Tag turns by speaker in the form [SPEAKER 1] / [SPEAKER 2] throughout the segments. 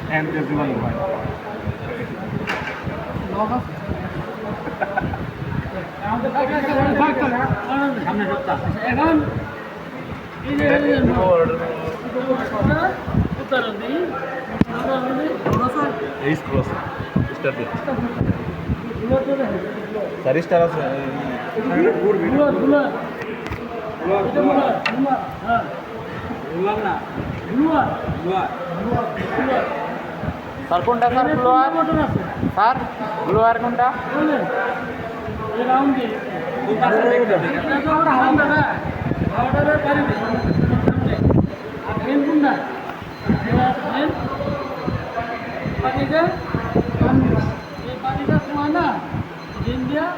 [SPEAKER 1] and জীবন ভাই
[SPEAKER 2] সামনে সপ্তাহ এখন
[SPEAKER 1] এই ক্রস স্টার দিয়ে 4 স্টার আছে
[SPEAKER 3] স্যার কোনটা স্যার ব্লোয়ার স্যার ব্লোয়ার কোনটা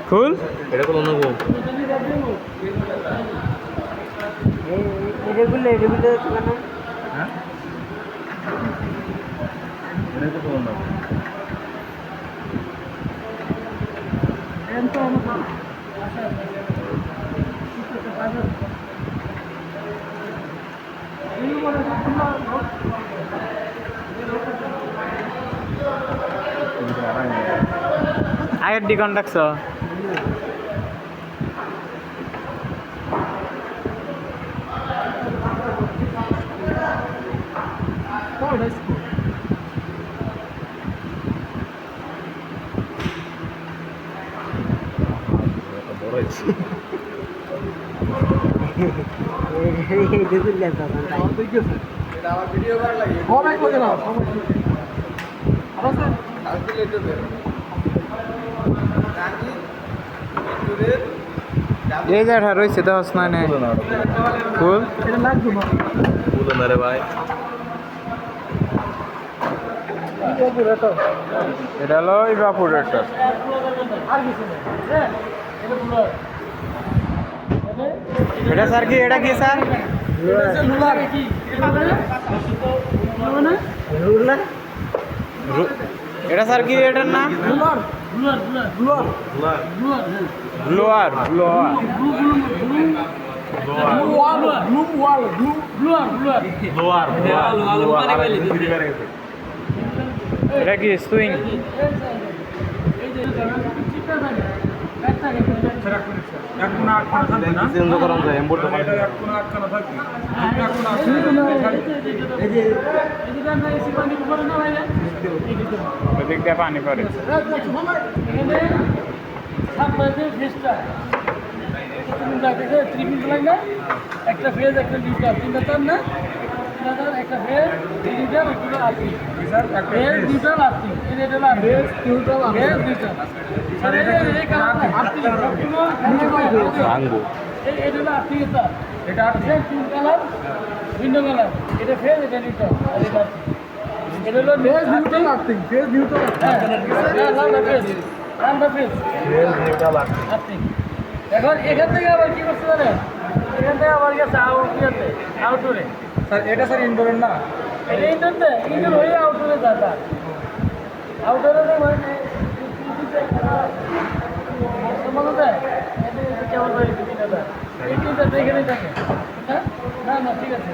[SPEAKER 3] ফুল
[SPEAKER 1] এটা কোনো অনুভব হ্যাঁ এটা তো কোনো না
[SPEAKER 3] আগের ডি কন্ডাক্টস
[SPEAKER 1] বড় হয়েছে
[SPEAKER 3] এই যে রয়েছে তো স্নানে ফুল
[SPEAKER 1] বলো না রে ভাই
[SPEAKER 3] এটা হলো ইভাপোরেটর এটা স্যার কি এটা কি স্যার এটা স্যার কি এটার নাম ব্লোয়ার ব্লোয়ার এটা কি সুইং
[SPEAKER 1] চেঞ্জ করা যায় এমবোর্ড
[SPEAKER 3] ওদিক দিয়ে পানি পড়ে
[SPEAKER 2] একটা ফেজ একটা লিটার তিনটা তার না একটা ফেজ লিটার একটা আর্থিক ফেজ লিটার আর্থিক এটা হলো phase neutral phase litre sir এই কারণে আর্থিক
[SPEAKER 1] ভাঙবো
[SPEAKER 2] এটা হলো আর্থিক তার এটা আর্থিক তিন কালার ভিন্ন কালার এটা ফেজ এটা লিটার আর এটা এটা হলো ফেজ নিউট্রাল আর্থিক ফেজ নিউট্রাল ফেজ রান্না ফেজ আর্থিক এখন এখান থেকে আবার কি করতে পারে এখান থেকে আবার গেছে আউটডোরে
[SPEAKER 3] স্যার এটা স্যার ইনডোরের না
[SPEAKER 2] এটা ইনডোর ইনডোর হয়ে আউটডোরে যাতা আউটডোরে মানে সম্ভবত কেমন হয়েছে এই তিনটা এখানেই থাকে হ্যাঁ না ঠিক আছে